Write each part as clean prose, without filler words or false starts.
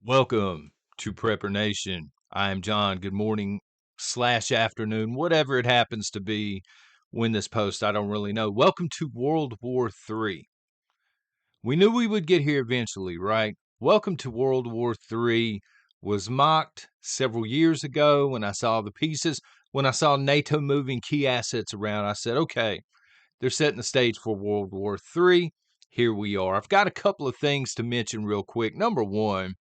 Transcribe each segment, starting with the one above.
Welcome to Prepper Nation. I am John. Good morning / afternoon, whatever it happens to be when this post, I don't really know. Welcome to World War III. We knew we would get here eventually, right? Welcome to World War III was mocked several years ago when I saw the pieces. When I saw NATO moving key assets around, I said, okay, they're setting the stage for World War III. Here we are. I've got a couple of things to mention real quick. Number one,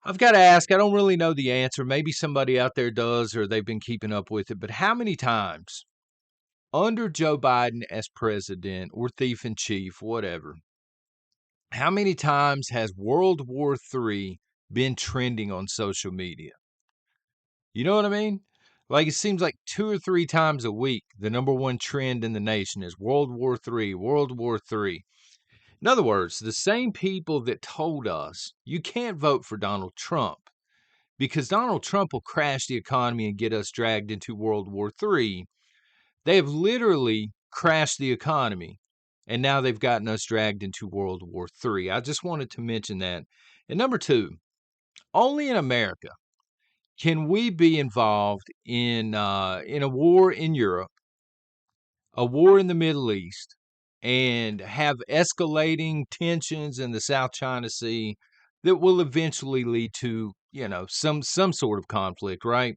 I've got to ask, I don't really know the answer. Maybe somebody out there does, or they've been keeping up with it. But how many times under Joe Biden as president or thief in chief, whatever, how many times has World War III been trending on social media? You know what I mean? Like it seems like 2 or 3 times a week, the number one trend in the nation is World War III, World War III. In other words, the same people that told us you can't vote for Donald Trump because Donald Trump will crash the economy and get us dragged into World War III. They have literally crashed the economy, and now they've gotten us dragged into World War III. I just wanted to mention that. And number two, only in America can we be involved in a war in Europe, a war in the Middle East, and have escalating tensions in the South China Sea that will eventually lead to, some sort of conflict, right?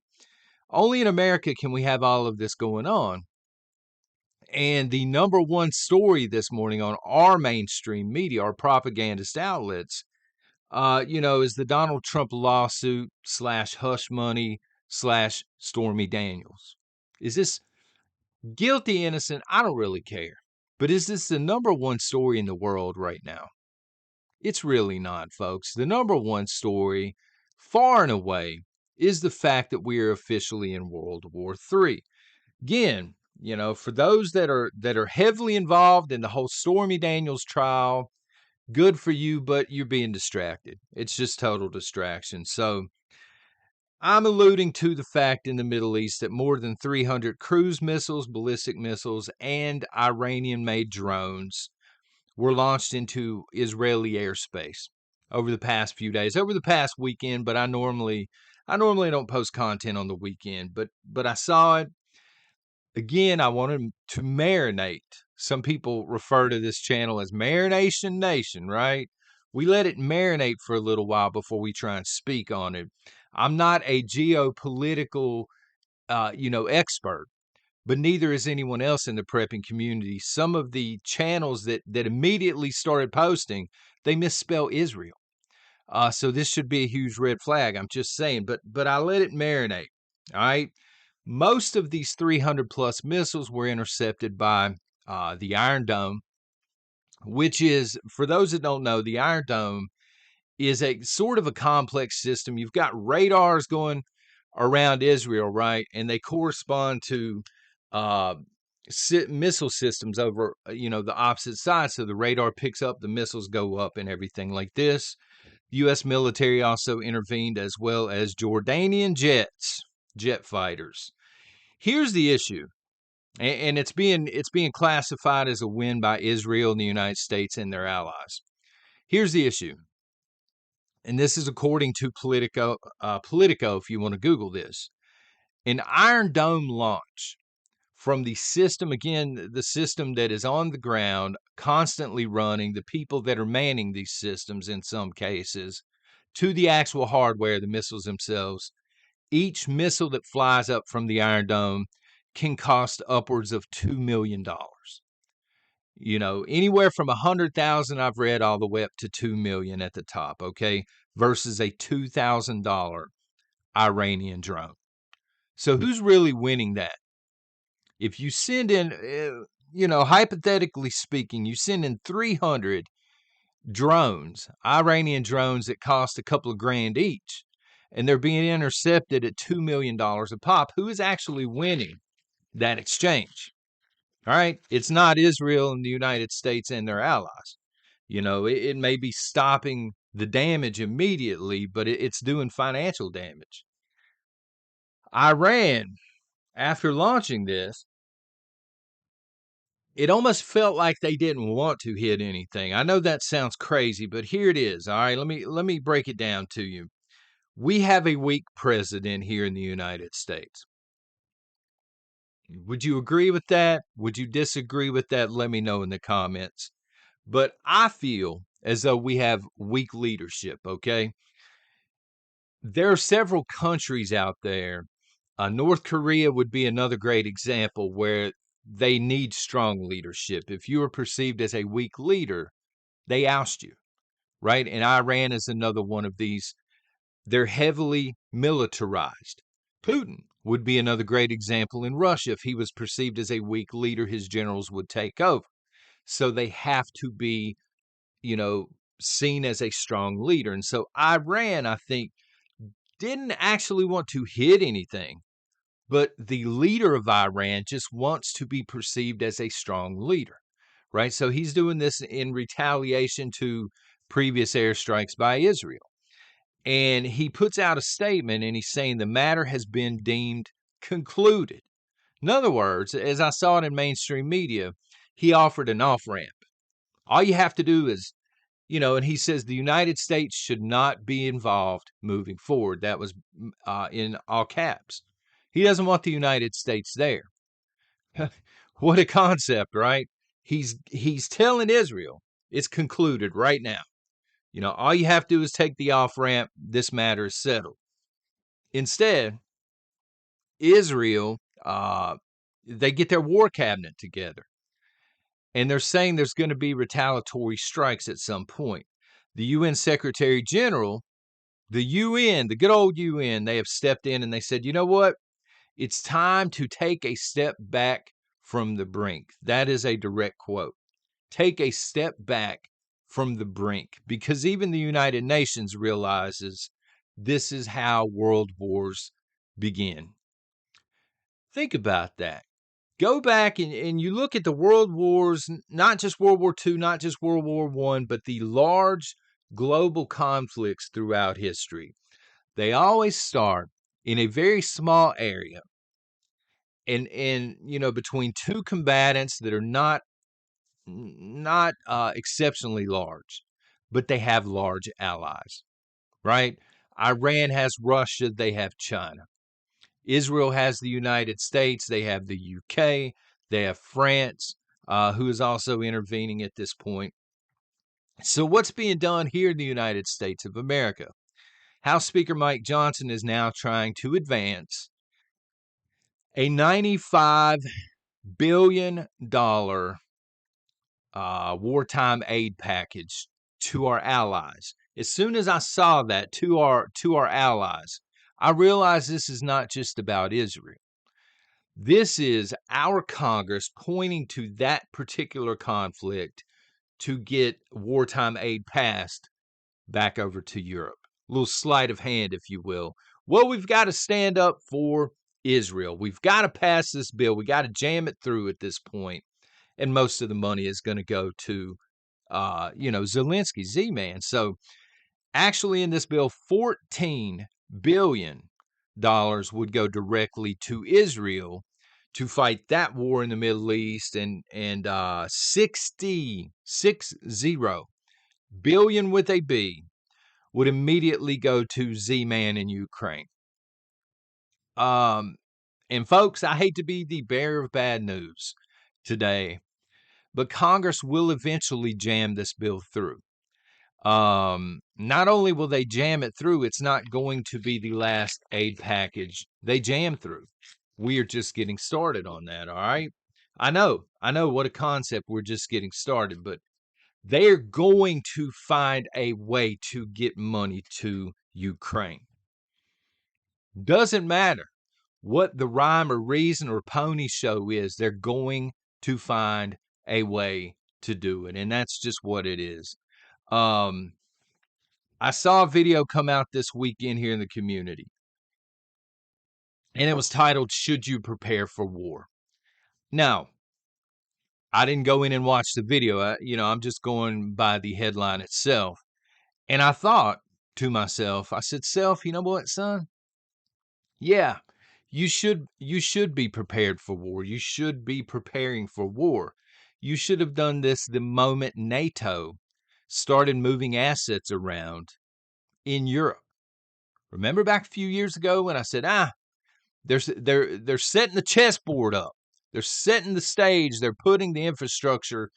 Only in America can we have all of this going on. And the number one story this morning on our mainstream media, our propagandist outlets, is the Donald Trump lawsuit / hush money / Stormy Daniels. Is this guilty, innocent? I don't really care. But is this the number one story in the world right now? It's really not, folks. The number one story, far and away, is the fact that we are officially in World War III. Again, for those that are heavily involved in the whole Stormy Daniels trial, good for you, but you're being distracted. It's just total distraction. So I'm alluding to the fact in the Middle East that more than 300 cruise missiles, ballistic missiles, and Iranian-made drones were launched into Israeli airspace over the past few days, over the past weekend. But I normally don't post content on the weekend, but I saw it again. I wanted to marinate. Some people refer to this channel as Marination Nation, right? We let it marinate for a little while before we try and speak on it. I'm not a geopolitical, expert, but neither is anyone else in the prepping community. Some of the channels that immediately started posting, they misspell Israel. So this should be a huge red flag. I'm just saying, but I let it marinate. All right. Most of these 300 plus missiles were intercepted by the Iron Dome, which is, for those that don't know, the Iron Dome is a sort of a complex system. You've got radars going around Israel, right? And they correspond to uh, missile systems over, the opposite side. So the radar picks up, the missiles go up and everything like this. The U.S. military also intervened, as well as Jordanian jet fighters. Here's the issue. And it's being classified as a win by Israel and the United States and their allies. Here's the issue. And this is according to Politico, if you want to Google this. An Iron Dome launch from the system, again, the system that is on the ground, constantly running, the people that are manning these systems in some cases, to the actual hardware, the missiles themselves. Each missile that flies up from the Iron Dome can cost upwards of $2 million. Anywhere from 100,000 I've read all the way up to 2 million at the top, okay, versus a $2,000 Iranian drone. So who's really winning that? If you send in, hypothetically speaking, you send in 300 drones, Iranian drones that cost a couple of grand each, and they're being intercepted at $2 million a pop. Who is actually winning that exchange? All right. It's not Israel and the United States and their allies. It may be stopping the damage immediately, but it's doing financial damage. Iran, after launching this, it almost felt like they didn't want to hit anything. I know that sounds crazy, but here it is. All right, let me break it down to you. We have a weak president here in the United States. Would you agree with that? Would you disagree with that? Let me know in the comments. But I feel as though we have weak leadership, okay? There are several countries out there. North Korea would be another great example where they need strong leadership. If you are perceived as a weak leader, they oust you, right? And Iran is another one of these. They're heavily militarized. Putin would be another great example in Russia. If he was perceived as a weak leader, his generals would take over. So they have to be, you know, seen as a strong leader. And so Iran, I think, didn't actually want to hit anything, but the leader of Iran just wants to be perceived as a strong leader, right? So he's doing this in retaliation to previous airstrikes by Israel. And he puts out a statement and he's saying the matter has been deemed concluded. In other words, as I saw it in mainstream media, he offered an off ramp. All you have to do is, and he says the United States should not be involved moving forward. That was in all caps. He doesn't want the United States there. What a concept, right? He's telling Israel it's concluded right now. All you have to do is take the off ramp. This matter is settled. Instead, Israel, they get their war cabinet together, and they're saying there's going to be retaliatory strikes at some point. The UN Secretary General, the UN, the good old UN, they have stepped in and they said, you know what? It's time to take a step back from the brink. That is a direct quote. Take a step back from the brink, because even the United Nations realizes this is how world wars begin. Think about that. Go back and you look at the world wars, not just World War II, not just World War I, but the large global conflicts throughout history. They always start in a very small area and between two combatants that are not exceptionally large, but they have large allies, right? Iran has Russia, they have China. Israel has the United States, they have the UK, they have France, who is also intervening at this point. So what's being done here in the United States of America? House Speaker Mike Johnson is now trying to advance a $95 billion wartime aid package to our allies. As soon as I saw that, to our allies, I realized this is not just about Israel. This is our Congress pointing to that particular conflict to get wartime aid passed back over to Europe. A little sleight of hand, if you will. Well, we've got to stand up for Israel. We've got to pass this bill. We got to jam it through at this point. And most of the money is going to go to, Zelensky, Z-Man. So actually in this bill, $14 billion would go directly to Israel to fight that war in the Middle East, and 60 billion with a B would immediately go to Z-Man in Ukraine. And folks, I hate to be the bearer of bad news today, but Congress will eventually jam this bill through. Not only will they jam it through, it's not going to be the last aid package they jam through. We are just getting started on that, all right? I know what a concept. We're just getting started, but they're going to find a way to get money to Ukraine. Doesn't matter what the rhyme or reason or pony show is, they're going to find a way to do it. And that's just what it is. I saw a video come out this weekend here in the community, and it was titled, "Should You Prepare for War?" Now, I didn't go in and watch the video. I'm just going by the headline itself. And I thought to myself, I said, "Self, you know what, son? Yeah, you should be prepared for war. You should be preparing for war. You should have done this the moment NATO started moving assets around in Europe. Remember back a few years ago when I said, they're setting the chessboard up. They're setting the stage. They're putting the infrastructure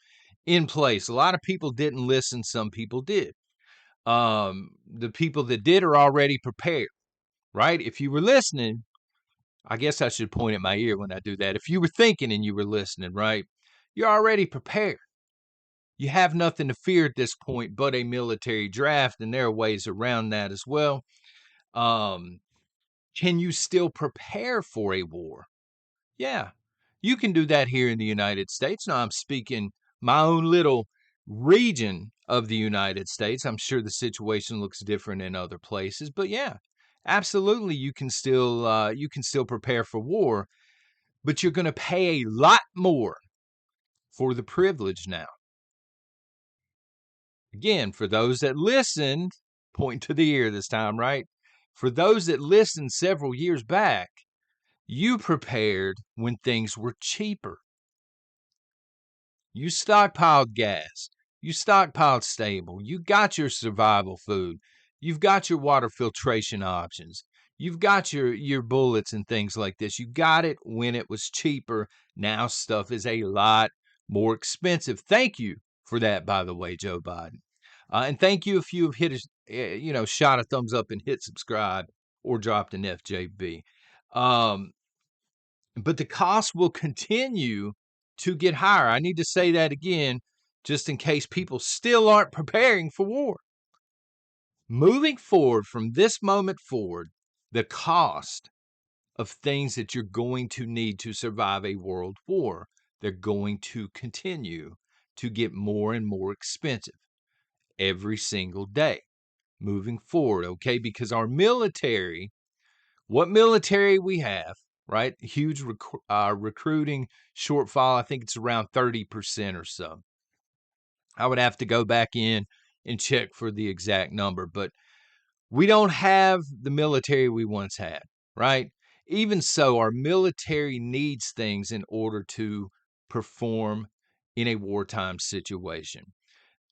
in place. A lot of people didn't listen. Some people did. The people that did are already prepared, right? If you were listening, I guess I should point at my ear when I do that. If you were thinking and you were listening, right? You're already prepared. You have nothing to fear at this point but a military draft, and there are ways around that as well. Can you still prepare for a war? Yeah, you can do that here in the United States. Now, I'm speaking my own little region of the United States. I'm sure the situation looks different in other places, but yeah, absolutely, you can still prepare for war, but you're going to pay a lot more for the privilege now. Again, for those that listened, point to the ear this time, right? For those that listened several years back, you prepared when things were cheaper. You stockpiled gas. You stockpiled stable. You got your survival food. You've got your water filtration options. You've got your bullets and things like this. You got it when it was cheaper. Now stuff is a lot more expensive. Thank you for that, by the way, Joe Biden. And thank you if you've shot a thumbs up and hit subscribe or dropped an FJB. But the cost will continue to get higher. I need to say that again, just in case people still aren't preparing for war. Moving forward from this moment forward, the cost of things that you're going to need to survive a world war, they're going to continue to get more and more expensive every single day moving forward, okay? Because our military, what military we have, right? Huge recruiting shortfall. I think it's around 30% or so. I would have to go back in and check for the exact number, but we don't have the military we once had, right? Even so, our military needs things in order to perform in a wartime situation.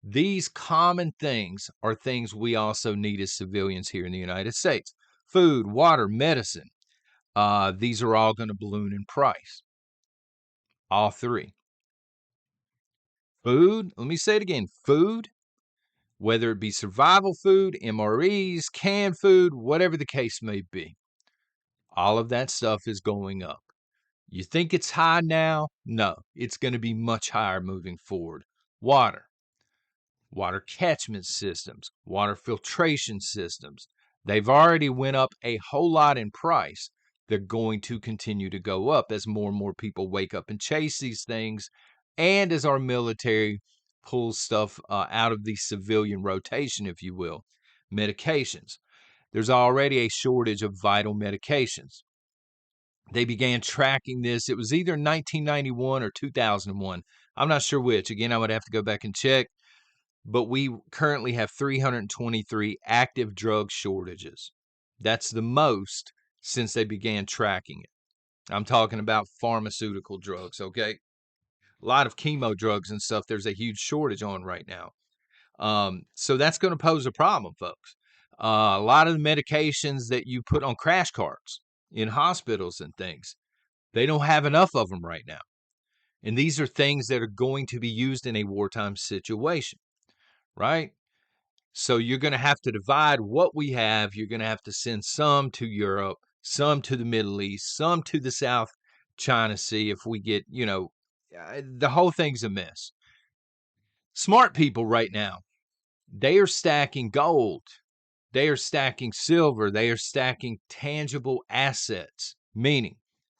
These common things are things we also need as civilians here in the United States. Food, water, medicine. These are all going to balloon in price. All three. Food, let me say it again. Food, whether it be survival food, MREs, canned food, whatever the case may be. All of that stuff is going up. You think it's high now? No, it's going to be much higher moving forward. Water catchment systems, water filtration systems. They've already went up a whole lot in price. They're going to continue to go up as more and more people wake up and chase these things, and as our military pulls stuff out of the civilian rotation, if you will. Medications. There's already a shortage of vital medications. They began tracking this. It was either 1991 or 2001. I'm not sure which. Again, I would have to go back and check. But we currently have 323 active drug shortages. That's the most since they began tracking it. I'm talking about pharmaceutical drugs, okay? A lot of chemo drugs and stuff, there's a huge shortage on right now. So that's going to pose a problem, folks. A lot of the medications that you put on crash carts in hospitals and things, they don't have enough of them right now. And these are things that are going to be used in a wartime situation, right? So you're going to have to divide what we have. You're going to have to send some to Europe, some to the Middle East, some to the South China Sea if we get, the whole thing's a mess. Smart people right now, they are stacking gold. They are stacking silver. They are stacking tangible assets, meaning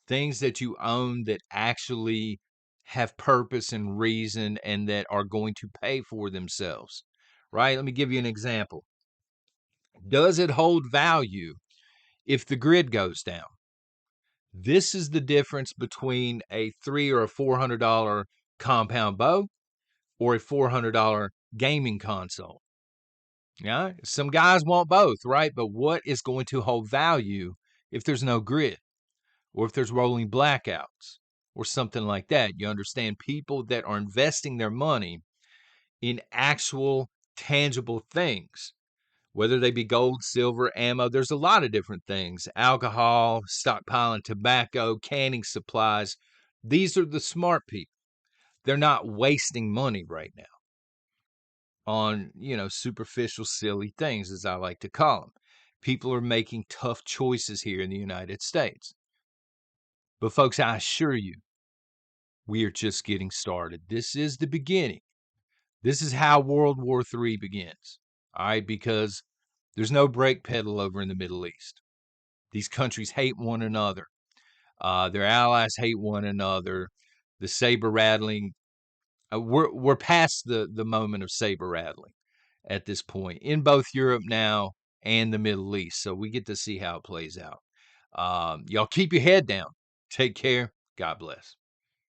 things that you own that actually have purpose and reason and that are going to pay for themselves, right? Let me give you an example. Does it hold value if the grid goes down? This is the difference between a $300 or a $400 compound bow or a $400 gaming console. Yeah, some guys want both, right? But what is going to hold value if there's no grid or if there's rolling blackouts? or something like that. You understand, people that are investing their money in actual tangible things, whether they be gold, silver, ammo. There's a lot of different things, alcohol, stockpiling tobacco, canning supplies. These are the smart people. They're not wasting money right now on, superficial, silly things, as I like to call them. People are making tough choices here in the United States. But folks, I assure you, we are just getting started. This is the beginning. This is how World War III begins. All right, because there's no brake pedal over in the Middle East. These countries hate one another. Their allies hate one another. The saber rattling, we're past the moment of saber rattling at this point in both Europe now and the Middle East. So we get to see how it plays out. Y'all keep your head down. Take care. God bless.